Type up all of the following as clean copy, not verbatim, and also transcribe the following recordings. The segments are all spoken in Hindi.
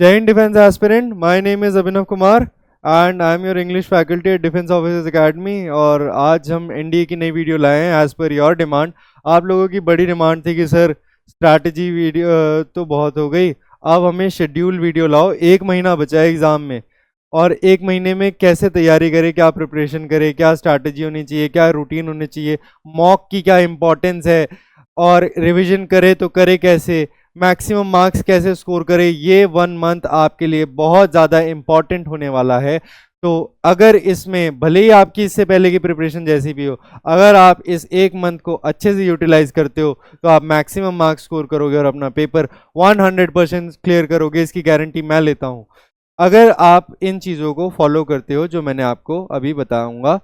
जय Hind defence aspirant, my name is Abhinav Kumar and I am your English faculty at defence officers academy. और आज हम एनडीए की नई वीडियो लाए हैं एज़ पर योर डिमांड। आप लोगों की बड़ी डिमांड थी कि सर स्ट्रैटेजी वीडियो तो बहुत हो गई, अब हमें शेड्यूल वीडियो लाओ। एक महीना बचा है एग्ज़ाम में और एक महीने में कैसे तैयारी करें, क्या प्रिपरेशन करें, क्या स्ट्रैटेजी होनी चाहिए, क्या रूटीन होनी चाहिए, मॉक की क्या इंपॉर्टेंस है और रिवीजन करे तो करे कैसे, मैक्सिमम मार्क्स कैसे स्कोर करें। ये 1 मंथ आपके लिए बहुत ज़्यादा इम्पॉर्टेंट होने वाला है। तो अगर इसमें भले ही आपकी इससे पहले की प्रिपरेशन जैसी भी हो, अगर आप इस 1 मंथ को अच्छे से यूटिलाइज करते हो तो आप मैक्सिमम मार्क्स स्कोर करोगे और अपना पेपर 100% क्लियर करोगे, इसकी गारंटी मैं लेता हूँ। अगर आप इन चीज़ों को फॉलो करते हो जो मैंने आपको अभी बताऊंगा।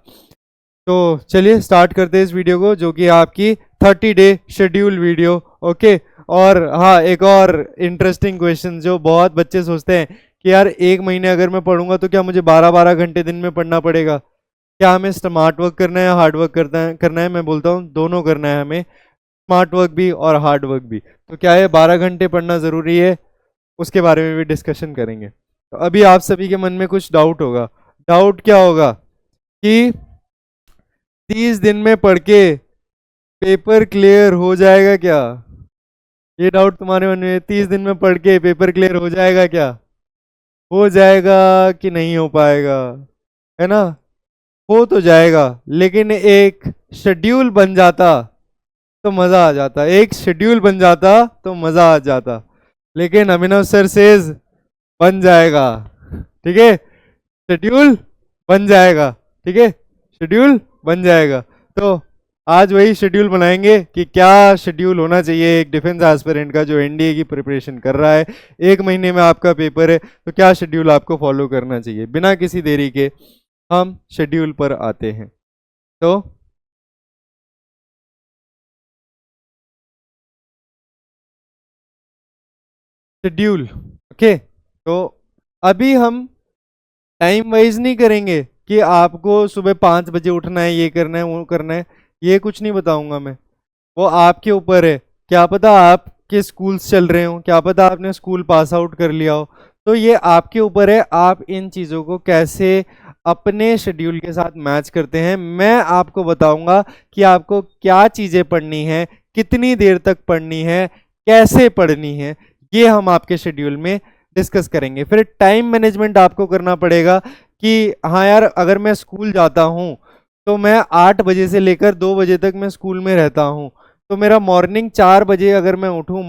तो चलिए स्टार्ट करते हैं इस वीडियो को, जो कि आपकी 30 डे शेड्यूल वीडियो। ओके। और हाँ, एक और इंटरेस्टिंग क्वेश्चन जो बहुत बच्चे सोचते हैं कि यार एक महीने अगर मैं पढ़ूंगा तो क्या मुझे 12-12 घंटे दिन में पढ़ना पड़ेगा, क्या हमें स्मार्ट वर्क करना है या हार्ड वर्क करना है। मैं बोलता हूँ दोनों करना है हमें, स्मार्ट वर्क भी और हार्ड वर्क भी। तो क्या है 12 घंटे पढ़ना ज़रूरी है, उसके बारे में भी डिस्कशन करेंगे। तो अभी आप सभी के मन में कुछ डाउट होगा। डाउट क्या होगा कि 30 दिन में पढ़ के पेपर क्लियर हो जाएगा क्या? ये डाउट तुम्हारे मन में, 30 दिन में पढ़ के पेपर क्लियर हो जाएगा क्या? हो जाएगा कि नहीं हो पाएगा, है ना? हो तो जाएगा, लेकिन एक शेड्यूल बन जाता तो मजा आ जाता। एक शेड्यूल बन जाता तो मजा आ जाता। लेकिन अभिनव सर सेज बन जाएगा। ठीक है, शेड्यूल बन जाएगा। ठीक है, शेड्यूल बन जाएगा। तो आज वही शेड्यूल बनाएंगे कि क्या शेड्यूल होना चाहिए एक डिफेंस एस्पिरेंट का जो एनडीए की प्रिपरेशन कर रहा है। एक महीने में आपका पेपर है, तो क्या शेड्यूल आपको फॉलो करना चाहिए। बिना किसी देरी के हम शेड्यूल पर आते हैं। तो शेड्यूल, ओके। तो अभी हम टाइम वाइज नहीं करेंगे कि आपको सुबह 5 बजे उठना है, ये करना है, वो करना है। ये कुछ नहीं बताऊंगा मैं, वो आपके ऊपर है। क्या पता आपके स्कूल्स चल रहे हो, क्या पता आपने स्कूल पास आउट कर लिया हो। तो ये आपके ऊपर है, आप इन चीज़ों को कैसे अपने शेड्यूल के साथ मैच करते हैं। मैं आपको बताऊंगा कि आपको क्या चीज़ें पढ़नी है, कितनी देर तक पढ़नी है, कैसे पढ़नी है। ये हम आपके शेड्यूल में डिस्कस करेंगे। फिर टाइम मैनेजमेंट आपको करना पड़ेगा कि हाँ यार, अगर मैं स्कूल जाता हूँ तो मैं 8 बजे से लेकर 2 बजे तक मैं स्कूल में रहता हूँ। तो मेरा मॉर्निंग 4 बजे अगर मैं उठूँ,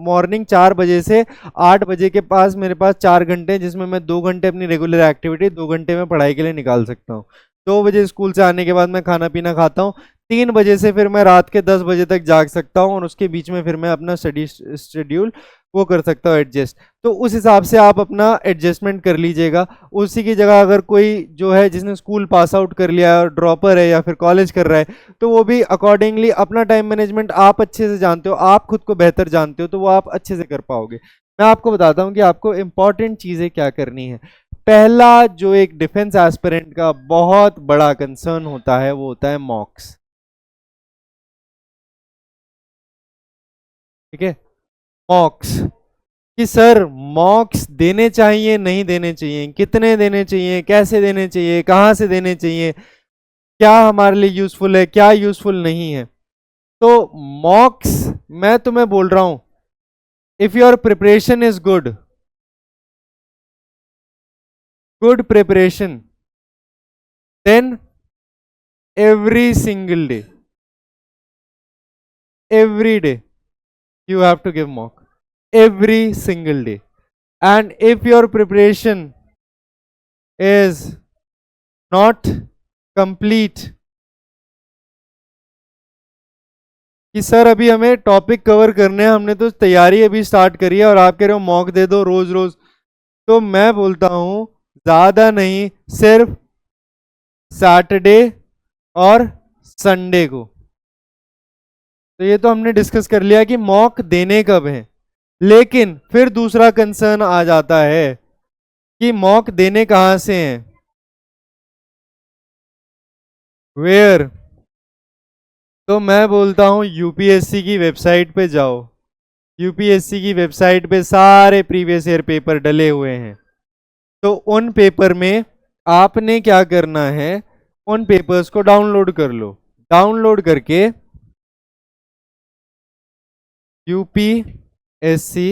मॉर्निंग 4 बजे से 8 बजे के पास मेरे पास 4 घंटे हैं, जिसमें मैं 2 घंटे अपनी रेगुलर एक्टिविटी, 2 घंटे में पढ़ाई के लिए निकाल सकता हूँ। 2 बजे स्कूल से आने के बाद मैं खाना पीना खाता हूँ। 3 बजे से फिर मैं रात के 10 बजे तक जाग सकता हूँ और उसके बीच में फिर मैं अपना स्टडी शेड्यूल वो कर सकता हूँ एडजस्ट। तो उस हिसाब से आप अपना एडजस्टमेंट कर लीजिएगा। उसी की जगह अगर कोई जो है जिसने स्कूल पास आउट कर लिया है और ड्रॉपर है या फिर कॉलेज कर रहा है, तो वो भी अकॉर्डिंगली अपना टाइम मैनेजमेंट आप अच्छे से जानते हो, आप खुद को बेहतर जानते हो, तो वो आप अच्छे से कर पाओगे। मैं आपको बताता हूँ कि आपको इंपॉर्टेंट चीज़ें क्या करनी है। पहला जो एक डिफेंस एस्पिरेंट का बहुत बड़ा कंसर्न होता है वो होता है मॉक्स। ठीक है, मॉक्स कि सर मॉक्स देने चाहिए नहीं देने चाहिए, कितने देने चाहिए, कैसे देने चाहिए, कहाँ से देने चाहिए, क्या हमारे लिए यूजफुल है, क्या यूजफुल नहीं है। तो मॉक्स, मैं तुम्हें बोल रहा हूं, if your preparation is good, good preparation, then every single day, every day you have to give mock, every single day. And if your preparation is not complete, कि सर अभी हमें टॉपिक कवर करने हैं, हमने तो तैयारी अभी स्टार्ट करी है और आप कह रहे हो मॉक दे दो रोज रोज, तो मैं बोलता हूं ज्यादा नहीं, सिर्फ सैटरडे और संडे को। तो ये तो हमने डिस्कस कर लिया कि मॉक देने कब है। लेकिन फिर दूसरा कंसर्न आ जाता है कि मॉक देने कहां से हैं, वेयर। तो मैं बोलता हूं यूपीएससी की वेबसाइट पे जाओ। यूपीएससी की वेबसाइट पे सारे प्रीवियस ईयर पेपर डले हुए हैं। तो उन पेपर में आपने क्या करना है, उन पेपर्स को डाउनलोड कर लो। डाउनलोड करके यूपीएससी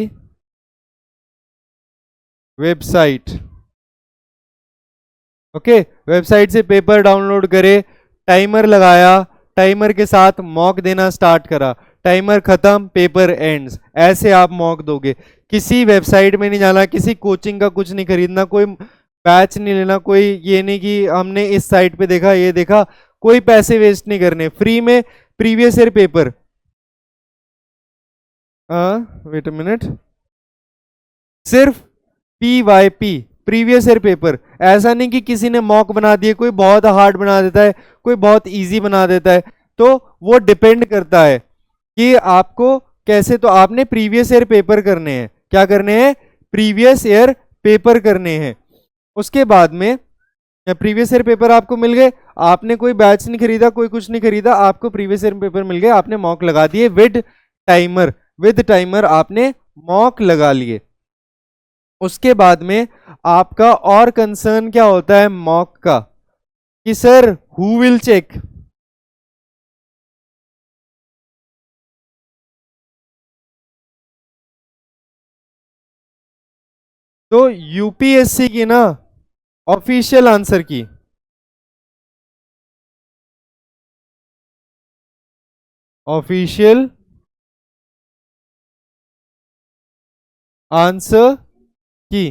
वेबसाइट, ओके, वेबसाइट से पेपर डाउनलोड करे, टाइमर लगाया, टाइमर के साथ मॉक देना स्टार्ट करा, टाइमर खत्म, पेपर एंड्स, ऐसे आप मॉक दोगे। किसी वेबसाइट में नहीं जाना, किसी कोचिंग का कुछ नहीं खरीदना, कोई बैच नहीं लेना, कोई ये नहीं कि हमने इस साइट पे देखा ये देखा, कोई पैसे वेस्ट नहीं करने, फ्री में previous year paper. Wait a minute, सिर्फ PYP प्रीवियस ईयर पेपर। ऐसा नहीं कि किसी ने मॉक बना दिए, कोई बहुत हार्ड बना देता है, कोई बहुत इजी बना देता है, तो वो डिपेंड करता है कि आपको कैसे। तो आपने प्रीवियस ईयर पेपर करने हैं, क्या करने हैं, प्रीवियस ईयर पेपर करने हैं। उसके बाद में प्रीवियस ईयर पेपर आपको मिल गए, आपने कोई बैच नहीं खरीदा, कोई कुछ नहीं खरीदा, आपको प्रीवियस ईयर पेपर मिल गए, आपने मॉक लगा दिए विद टाइमर आपने मॉक लगा लिए। उसके बाद में आपका और कंसर्न क्या होता है मॉक का, कि सर हु विल चेक, तो यूपीएससी की ना ऑफिशियल आंसर की, ऑफिशियल आंसर की,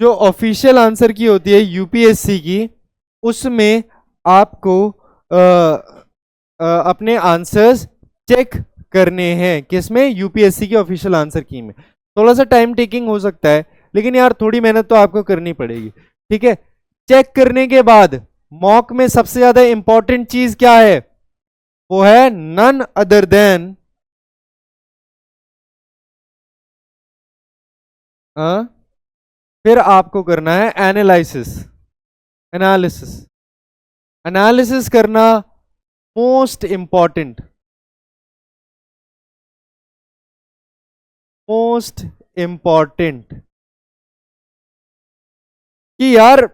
जो ऑफिशियल आंसर की होती है यूपीएससी की, उसमें आपको अपने आंसर्स चेक करने हैं। किसमें, यूपीएससी की ऑफिशियल आंसर की में। थोड़ा सा टाइम टेकिंग हो सकता है, लेकिन यार थोड़ी मेहनत तो आपको करनी पड़ेगी, ठीक है। चेक करने के बाद मॉक में सबसे ज्यादा इंपॉर्टेंट चीज क्या है, वो है नन अदर देन फिर आपको करना है एनालिसिस करना मोस्ट इंपॉर्टेंट कि यार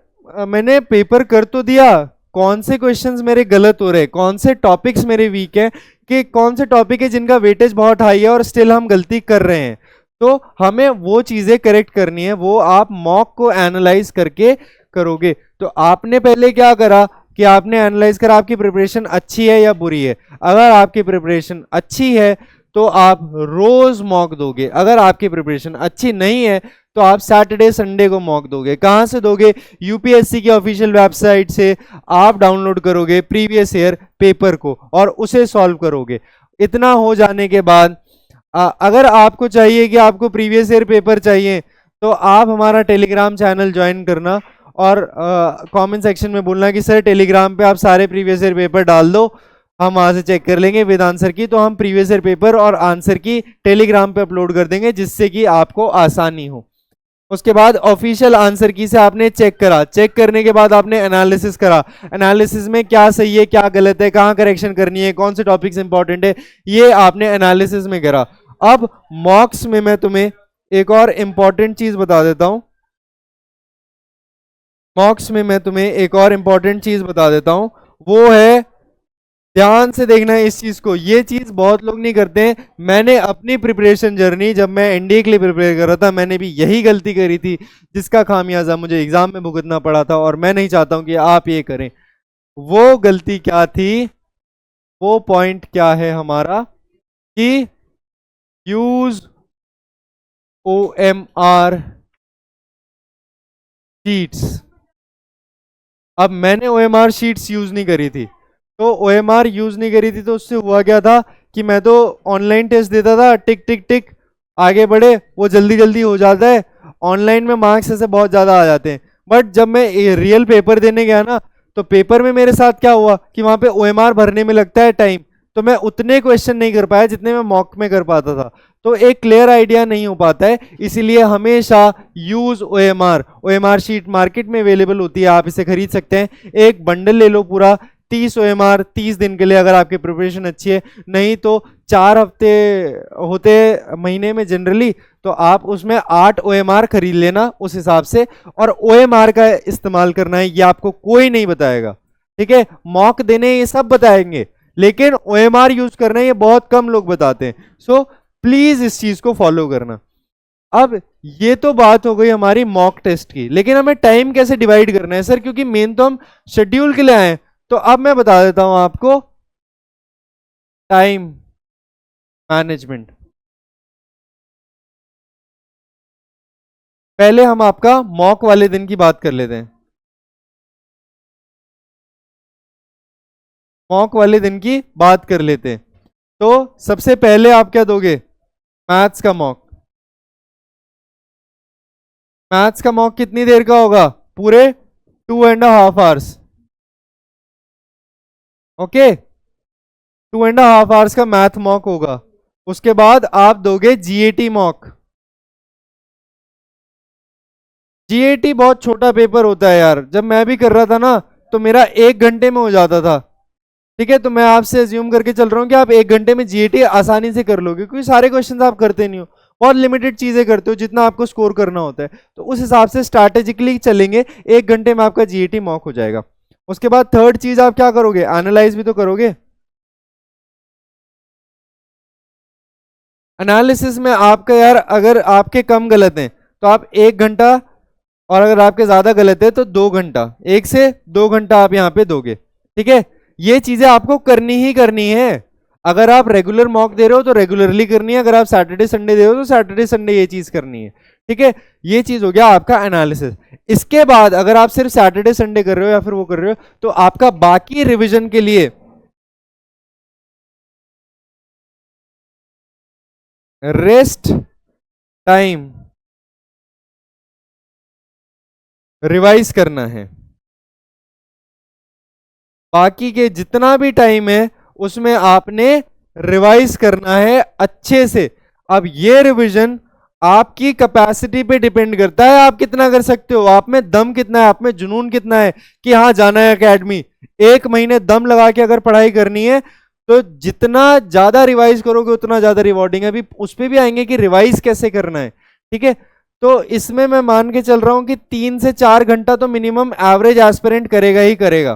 मैंने पेपर कर तो दिया, कौन से क्वेश्चंस मेरे गलत हो रहे, कौन से टॉपिक्स मेरे वीक है, कि कौन से टॉपिक है जिनका वेटेज बहुत हाई है और स्टिल हम गलती कर रहे हैं। तो हमें वो चीजें करेक्ट करनी है, वो आप मॉक को एनालाइज करके करोगे। तो आपने पहले क्या करा कि आपने एनालाइज करा आपकी प्रिपरेशन अच्छी है या बुरी है। अगर आपकी प्रिपरेशन अच्छी है तो आप रोज मॉक दोगे, अगर आपकी प्रिपरेशन अच्छी नहीं है तो आप सैटरडे संडे को मॉक दोगे। कहां से दोगे, यूपीएससी की ऑफिशियल वेबसाइट से आप डाउनलोड करोगे प्रीवियस ईयर पेपर को और उसे सॉल्व करोगे। इतना हो जाने के बाद अगर आपको चाहिए कि आपको प्रीवियस ईयर पेपर चाहिए तो आप हमारा टेलीग्राम चैनल ज्वाइन करना और कमेंट सेक्शन में बोलना कि सर टेलीग्राम पे आप सारे प्रीवियस ईयर पेपर डाल दो, हम वहां से चेक कर लेंगे विद आंसर की। तो हम प्रीवियस ईयर पेपर और आंसर की टेलीग्राम पे अपलोड कर देंगे जिससे कि आपको आसानी हो। उसके बाद ऑफिशियल आंसर की से आपने चेक करा, चेक करने के बाद आपने एनालिसिस करा, एनालिसिस में क्या सही है क्या गलत है, कहां करेक्शन करनी है, कौन से टॉपिक्स इंपॉर्टेंट है, ये आपने एनालिसिस में करा। अब मॉक्स में मैं तुम्हें एक और इंपॉर्टेंट चीज बता देता हूं, मॉक्स में मैं तुम्हें एक और इंपॉर्टेंट चीज बता देता हूं, वो है, ध्यान से देखना है इस चीज को, ये चीज बहुत लोग नहीं करते हैं। मैंने अपनी प्रिपरेशन जर्नी, जब मैं एनडीए के लिए प्रिपेयर कर रहा था, मैंने भी यही गलती करी थी जिसका खामियाजा मुझे एग्जाम में भुगतना पड़ा था, और मैं नहीं चाहता हूं कि आप ये करें। वो गलती क्या थी, वो पॉइंट क्या है हमारा, कि यूज OMR शीट्स। अब मैंने OMR शीट्स यूज नहीं करी थी, तो OMR यूज नहीं करी थी तो उससे हुआ क्या था कि मैं तो ऑनलाइन टेस्ट देता था, टिक टिक टिक आगे बढ़े, वो जल्दी जल्दी हो जाता है, ऑनलाइन में मार्क्स ऐसे बहुत ज्यादा आ जाते हैं। बट जब मैं रियल पेपर देने गया ना, तो पेपर में मेरे साथ क्या हुआ कि वहां पे OMR भरने में लगता है टाइम, तो मैं उतने क्वेश्चन नहीं कर पाया जितने मैं मॉक में कर पाता था, तो एक क्लियर आइडिया नहीं हो पाता है। इसीलिए हमेशा यूज OMR शीट मार्केट में अवेलेबल होती है, आप इसे खरीद सकते हैं। एक बंडल ले लो पूरा 30 OMR 30 दिन के लिए, अगर आपकी प्रिपरेशन अच्छी है, नहीं तो 4 हफ्ते होते महीने में जनरली, तो आप उसमें 8 OMR खरीद लेना उस हिसाब से, और OMR का इस्तेमाल करना है, ये आपको कोई नहीं बताएगा, ठीक है। मॉक देने ये सब बताएंगे, लेकिन OMR यूज करना ये बहुत कम लोग बताते हैं। सो प्लीज इस चीज को फॉलो करना। अब ये तो बात हो गई हमारी मॉक टेस्ट की, लेकिन हमें टाइम कैसे डिवाइड करना है सर, क्योंकि मेन तो हम शेड्यूल के लिए आए हैं। तो अब मैं बता देता हूं आपको टाइम मैनेजमेंट। पहले हम आपका मॉक वाले दिन की बात कर लेते हैं। मॉक वाले दिन की बात कर लेते हैं। तो सबसे पहले आप क्या दोगे? मैथ्स का मॉक। मैथ्स का मॉक कितनी देर का होगा? पूरे 2.5 आवर्स। ओके, 2.5 आवर्स का मैथ मॉक होगा। उसके बाद आप दोगे जीएटी मॉक। जीएटी बहुत छोटा पेपर होता है यार, जब मैं भी कर रहा था ना तो मेरा 1 घंटे में हो जाता था, ठीक है। तो मैं आपसे अज्यूम करके चल रहा हूँ कि आप 1 घंटे में जीएटी आसानी से कर लोगे, क्योंकि सारे क्वेश्चंस आप करते नहीं हो, बहुत लिमिटेड चीजें करते हो जितना आपको स्कोर करना होता है। तो उस हिसाब से स्ट्रैटेजिकली चलेंगे, 1 घंटे में आपका जीएटी मॉक हो जाएगा। उसके बाद थर्ड चीज आप क्या करोगे? एनालाइज भी तो करोगे। एनालिसिस में आपका यार, अगर आपके कम गलत हैं तो आप 1 घंटा, और अगर आपके ज्यादा गलत है तो 2 घंटा, 1 से 2 घंटा आप यहाँ पे दोगे, ठीक है। ये चीजें आपको करनी ही करनी है। अगर आप रेगुलर मॉक दे रहे हो तो रेगुलरली करनी है, अगर आप सैटरडे संडे दे रहे हो तो सैटरडे संडे ये चीज करनी है, ठीक है। ये चीज हो गया आपका एनालिसिस। इसके बाद अगर आप सिर्फ सैटरडे संडे कर रहे हो या फिर वो कर रहे हो, तो आपका बाकी रिविजन के लिए रेस्ट टाइम रिवाइज करना है। बाकी के जितना भी टाइम है उसमें आपने रिवाइज करना है अच्छे से। अब ये रिवीजन आपकी कैपेसिटी पे डिपेंड करता है, आप कितना कर सकते हो, आप में दम कितना है, आप में जुनून कितना है कि हाँ जाना है एकेडमी। 1 महीने दम लगा के अगर पढ़ाई करनी है तो जितना ज्यादा रिवाइज करोगे उतना ज्यादा रिवॉर्डिंग है। अभी उस पर भी आएंगे कि रिवाइज कैसे करना है, ठीक है। तो इसमें मैं मान के चल रहा हूं कि 3 से 4 घंटा तो मिनिमम एवरेज एस्पिरेंट करेगा ही करेगा,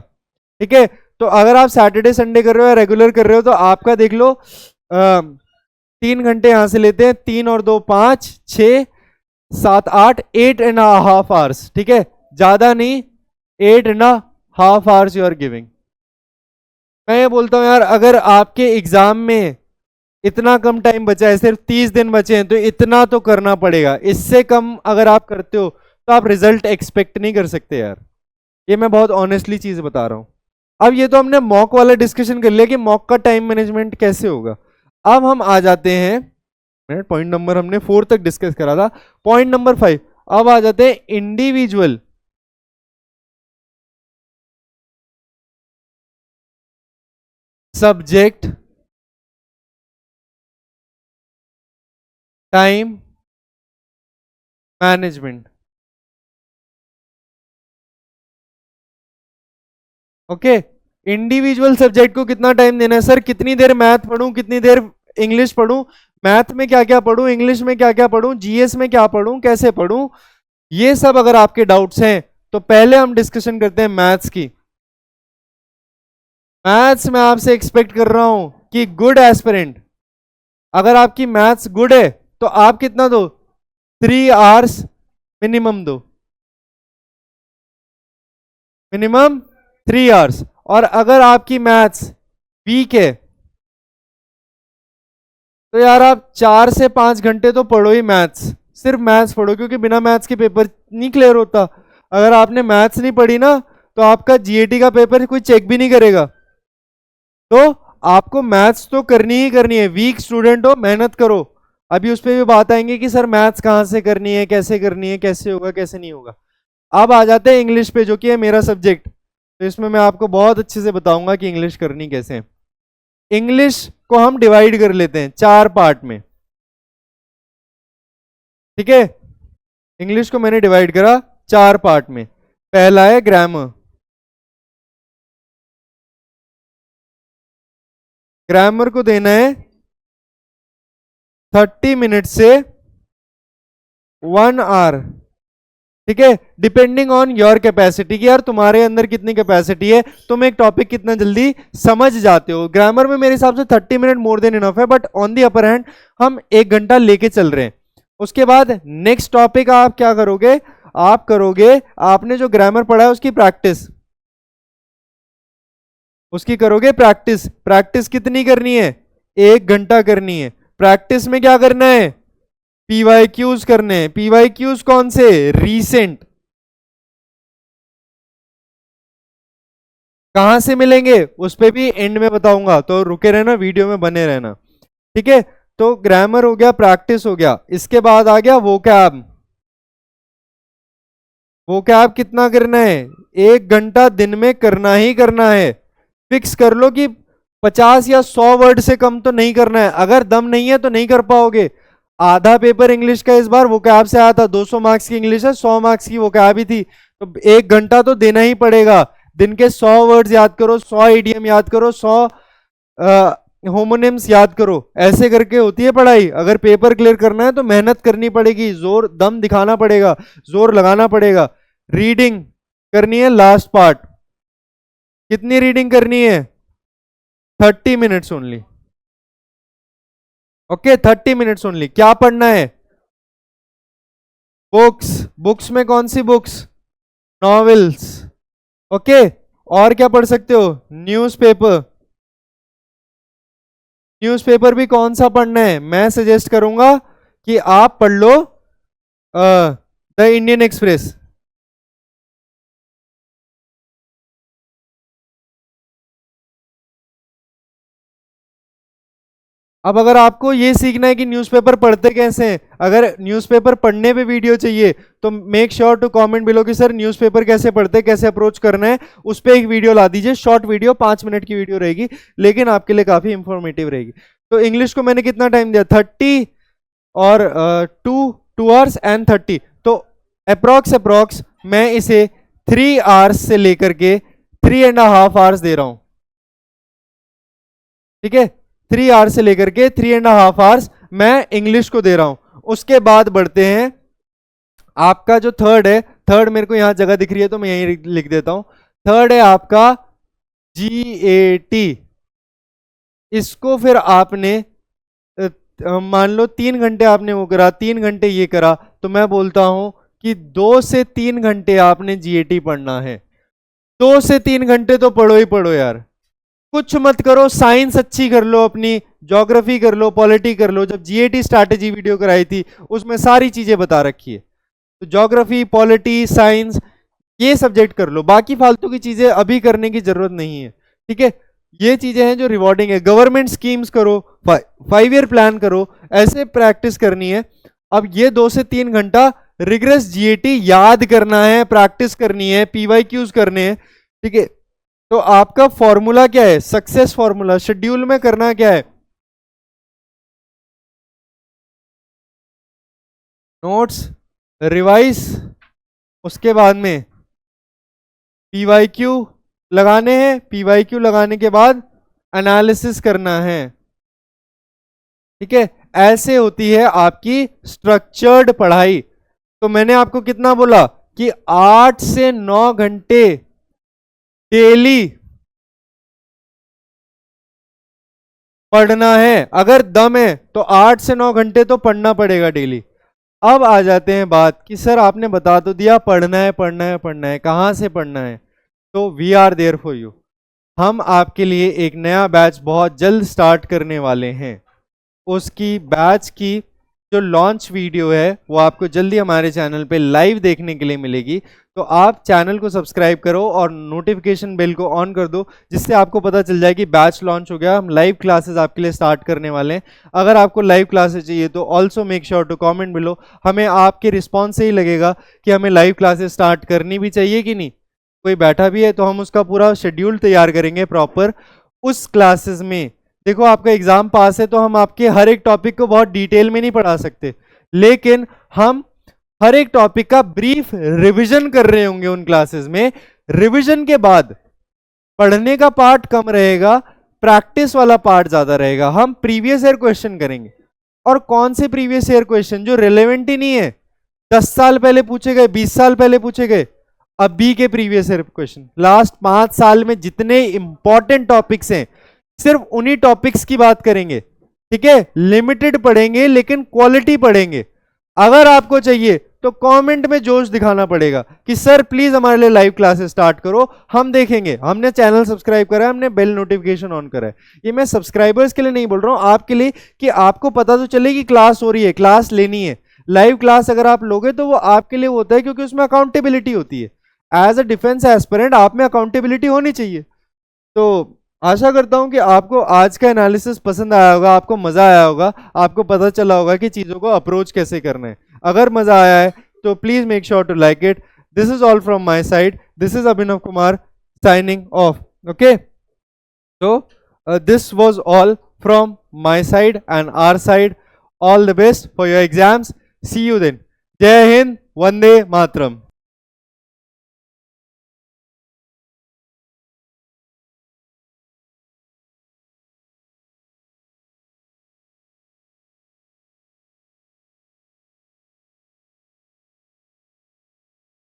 ठीक है। तो अगर आप सैटरडे संडे कर रहे हो या रेगुलर कर रहे हो तो आपका देख लो, 3 घंटे यहां से लेते हैं, 3 और 2 5 6 7 8, 8.5 आवर्स, ठीक है, ज्यादा नहीं, 8.5 आवर्स यू आर गिविंग। मैं ये बोलता हूं यार, अगर आपके एग्जाम में इतना कम टाइम बचा है, सिर्फ 30 दिन बचे हैं, तो इतना तो करना पड़ेगा। इससे कम अगर आप करते हो तो आप रिजल्ट एक्सपेक्ट नहीं कर सकते यार, ये मैं बहुत ऑनेस्टली चीज बता रहा हूं। अब ये तो हमने मॉक वाला डिस्कशन कर लिया कि मॉक का टाइम मैनेजमेंट कैसे होगा। अब हम आ जाते हैं, पॉइंट नंबर हमने 4 तक डिस्कस करा था, पॉइंट नंबर 5। अब आ जाते हैं individual subject time management. Okay, individual subject को कितना टाइम देना है सर? कितनी देर मैथ पढ़ूं, कितनी देर इंग्लिश पढ़ूं, मैथ में क्या क्या पढ़ूं, इंग्लिश में क्या क्या पढ़ूं, जीएस में क्या पढ़ूं, कैसे पढ़ूं, ये सब अगर आपके डाउट्स हैं तो पहले हम डिस्कशन करते हैं मैथ्स की। मैथ्स में आपसे एक्सपेक्ट कर रहा हूं कि गुड एस्पिरेंट, अगर आपकी मैथ्स गुड है तो आप कितना दो? 3 आवर्स मिनिमम दो, मिनिमम 3 आवर्स। और अगर आपकी मैथ्स वीक है तो यार आप 4 से 5 घंटे तो पढ़ो ही मैथ्स, सिर्फ मैथ्स पढ़ो, क्योंकि बिना मैथ्स के पेपर नहीं क्लियर होता। अगर आपने मैथ्स नहीं पढ़ी ना तो आपका जीएटी का पेपर कोई चेक भी नहीं करेगा। तो आपको मैथ्स तो करनी ही करनी है, वीक स्टूडेंट हो मेहनत करो। अभी उस पर भी बात आएंगे कि सर मैथ्स कहाँ से करनी है, कैसे करनी है, कैसे होगा कैसे नहीं होगा। अब आ जाते हैं इंग्लिश पे, जो कि है मेरा सब्जेक्ट। तो इसमें मैं आपको बहुत अच्छे से बताऊंगा कि इंग्लिश करनी कैसे है। इंग्लिश को हम डिवाइड कर लेते हैं 4 पार्ट में, ठीक है। इंग्लिश को मैंने डिवाइड करा 4 पार्ट में। पहला है ग्रामर। ग्रामर को देना है 30 मिनट से 1 आवर, ठीक है, डिपेंडिंग ऑन योर कैपेसिटी कि यार तुम्हारे अंदर कितनी कैपेसिटी है, तुम एक टॉपिक कितना जल्दी समझ जाते हो। ग्रामर में मेरे हिसाब से 30 मिनट मोर देन इनफ है, but on the upper hand हम 1 घंटा लेके चल रहे हैं। उसके बाद नेक्स्ट टॉपिक आप क्या करोगे, आप करोगे आपने जो ग्रामर पढ़ा है उसकी प्रैक्टिस, उसकी करोगे प्रैक्टिस। प्रैक्टिस कितनी करनी है, 1 घंटा करनी है। प्रैक्टिस में क्या करना है, पीवाईक्यूज करने हैं। पीवाईक्यूज कौन से, रीसेंट। कहां से मिलेंगे उस पे भी एंड में बताऊंगा, तो रुके रहना, वीडियो में बने रहना, ठीक है। तो ग्रामर हो गया, प्रैक्टिस हो गया, इसके बाद आ गया वोकैब। वोकैब कितना करना है, 1 घंटा दिन में करना ही करना है। फिक्स कर लो कि 50 या 100 वर्ड से कम तो नहीं करना है, अगर दम नहीं है तो नहीं कर पाओगे। आधा पेपर इंग्लिश का इस बार वोकैब से आया था, 200 मार्क्स की इंग्लिश है, 100 मार्क्स की वोकैब ही थी, तो 1 घंटा तो देना ही पड़ेगा। दिन के 100 वर्ड्स याद करो, 100 इडियम याद करो, 100 होमोनिम्स याद करो, ऐसे करके होती है पढ़ाई। अगर पेपर क्लियर करना है तो मेहनत करनी पड़ेगी, जोर दम दिखाना पड़ेगा, जोर लगाना पड़ेगा। रीडिंग करनी है लास्ट पार्ट, कितनी रीडिंग करनी है, 30 minutes only. Okay, 30 minutes only. क्या पढ़ना है, बुक्स। बुक्स में कौन सी बुक्स, नॉवेल्स, ओके। और क्या पढ़ सकते हो, न्यूज़पेपर। न्यूज़पेपर भी कौन सा पढ़ना है, मैं सजेस्ट करूंगा कि आप पढ़ लो द इंडियन एक्सप्रेस। अब अगर आपको ये सीखना है कि न्यूज़पेपर पढ़ते कैसे हैं, अगर न्यूज़पेपर पढ़ने पे वीडियो चाहिए तो make sure to comment below कि सर न्यूज़पेपर कैसे पढ़ते हैं, कैसे अप्रोच करना है, उस पर एक वीडियो ला दीजिए। शॉर्ट वीडियो, 5 मिनट की वीडियो रहेगी, लेकिन आपके लिए काफी इंफॉर्मेटिव रहेगी। तो इंग्लिश को मैंने कितना टाइम दिया, 30 और 2 आवर्स एंड 30, तो अप्रोक्स मैं इसे 3 आवर्स से लेकर के 3.5 आवर्स दे रहा हूं, ठीक है। 3 आवर्स से लेकर के 3.5 आवर्स मैं इंग्लिश को दे रहा हूं। उसके बाद बढ़ते हैं, आपका जो थर्ड है, थर्ड मेरे को यहां जगह दिख रही है तो मैं यहीं लिख देता हूं। थर्ड है आपका GAT। इसको फिर आपने मान लो 3 घंटे आपने वो करा, 3 घंटे ये करा, तो मैं बोलता हूं कि 2 से 3 घंटे आपने GAT पढ़ना है। 2 से 3 घंटे तो पढ़ो ही पढ़ो यार, कुछ मत करो। साइंस अच्छी कर लो अपनी, ज्योग्राफी कर लो, पॉलिटी कर लो। जब GAT स्ट्रैटेजी वीडियो कराई थी उसमें सारी चीजें बता रखी है, तो ज्योग्राफी, पॉलिटी, साइंस ये सब्जेक्ट कर लो, बाकी फालतू की चीजें अभी करने की जरूरत नहीं है, ठीक है। ये चीजें हैं जो रिवॉर्डिंग है। गवर्नमेंट स्कीम्स करो, 5 ईयर प्लान करो, ऐसे प्रैक्टिस करनी है। अब ये 2 से 3 घंटा रिग्रेस GAT याद करना है, प्रैक्टिस करनी है, PYQs करने हैं, ठीक है। तो आपका फॉर्मूला क्या है, सक्सेस फॉर्मूला शेड्यूल में करना क्या है, नोट्स, रिवाइज, उसके बाद में PYQ लगाने हैं, PYQ लगाने के बाद एनालिसिस करना है, ठीक है। ऐसे होती है आपकी स्ट्रक्चर्ड पढ़ाई। तो मैंने आपको कितना बोला कि 8 से 9 घंटे डेली पढ़ना है। अगर दम है तो 8 से 9 घंटे तो पढ़ना पड़ेगा डेली। अब आ जाते हैं बात कि सर आपने बता तो दिया पढ़ना है पढ़ना है पढ़ना है, कहां से पढ़ना है, तो we are there for you. हम आपके लिए एक नया बैच बहुत जल्द स्टार्ट करने वाले हैं। उसकी बैच की जो लॉन्च वीडियो है वो आपको जल्दी हमारे चैनल पे लाइव देखने के लिए मिलेगी। तो आप चैनल को सब्सक्राइब करो और नोटिफिकेशन बेल को ऑन कर दो, जिससे आपको पता चल जाए कि बैच लॉन्च हो गया। हम लाइव क्लासेस आपके लिए स्टार्ट करने वाले हैं। अगर आपको लाइव क्लासेस चाहिए तो also make sure to comment below. हमें आपके रिस्पॉन्स से ही लगेगा कि हमें लाइव क्लासेस स्टार्ट करनी भी चाहिए कि नहीं। कोई बैठा भी है तो हम उसका पूरा शेड्यूल तैयार करेंगे प्रॉपर। उस क्लासेस में देखो आपका एग्जाम पास है तो हम आपके हर एक टॉपिक को बहुत डिटेल में नहीं पढ़ा सकते, लेकिन हम हर एक टॉपिक का ब्रीफ रिवीजन कर रहे होंगे उन क्लासेस में। रिवीजन के बाद पढ़ने का पार्ट कम रहेगा, प्रैक्टिस वाला पार्ट ज्यादा रहेगा। हम प्रीवियस ईयर क्वेश्चन करेंगे, और कौन से प्रीवियस ईयर क्वेश्चन जो रिलेवेंट ही नहीं है, 10 साल पहले पूछे गए, 20 साल पहले पूछे गए, अभी के प्रीवियस ईयर क्वेश्चन, लास्ट 5 साल में जितने इंपॉर्टेंट टॉपिक्स हैं सिर्फ उन्हीं टॉपिक्स की बात करेंगे, ठीक है। लिमिटेड पढ़ेंगे लेकिन क्वालिटी पढ़ेंगे। अगर आपको चाहिए तो कमेंट में जोश दिखाना पड़ेगा कि सर प्लीज हमारे लिए लाइव क्लासेस स्टार्ट करो, हम देखेंगे। हमने चैनल सब्सक्राइब करा है, हमने बेल नोटिफिकेशन ऑन करा है। ये मैं सब्सक्राइबर्स के लिए नहीं बोल रहा हूं, आपके लिए, कि आपको पता तो चले कि क्लास हो रही है, क्लास लेनी है। लाइव क्लास अगर आप लोगे तो वो आपके लिए होता है क्योंकि उसमें अकाउंटेबिलिटी होती है। एज अ डिफेंस एस्पिरेंट आप में अकाउंटेबिलिटी होनी चाहिए। तो आशा करता हूं कि आपको आज का एनालिसिस पसंद आया होगा, आपको मजा आया होगा, आपको पता चला होगा कि चीजों को अप्रोच कैसे करना है। अगर मजा आया है तो please make sure to like it. This is all from my side, this is Abhinav Kumar signing off. Okay, so this was all from my side and our side. All the best for your exams. See you then. Jai Hind, Vande Matram.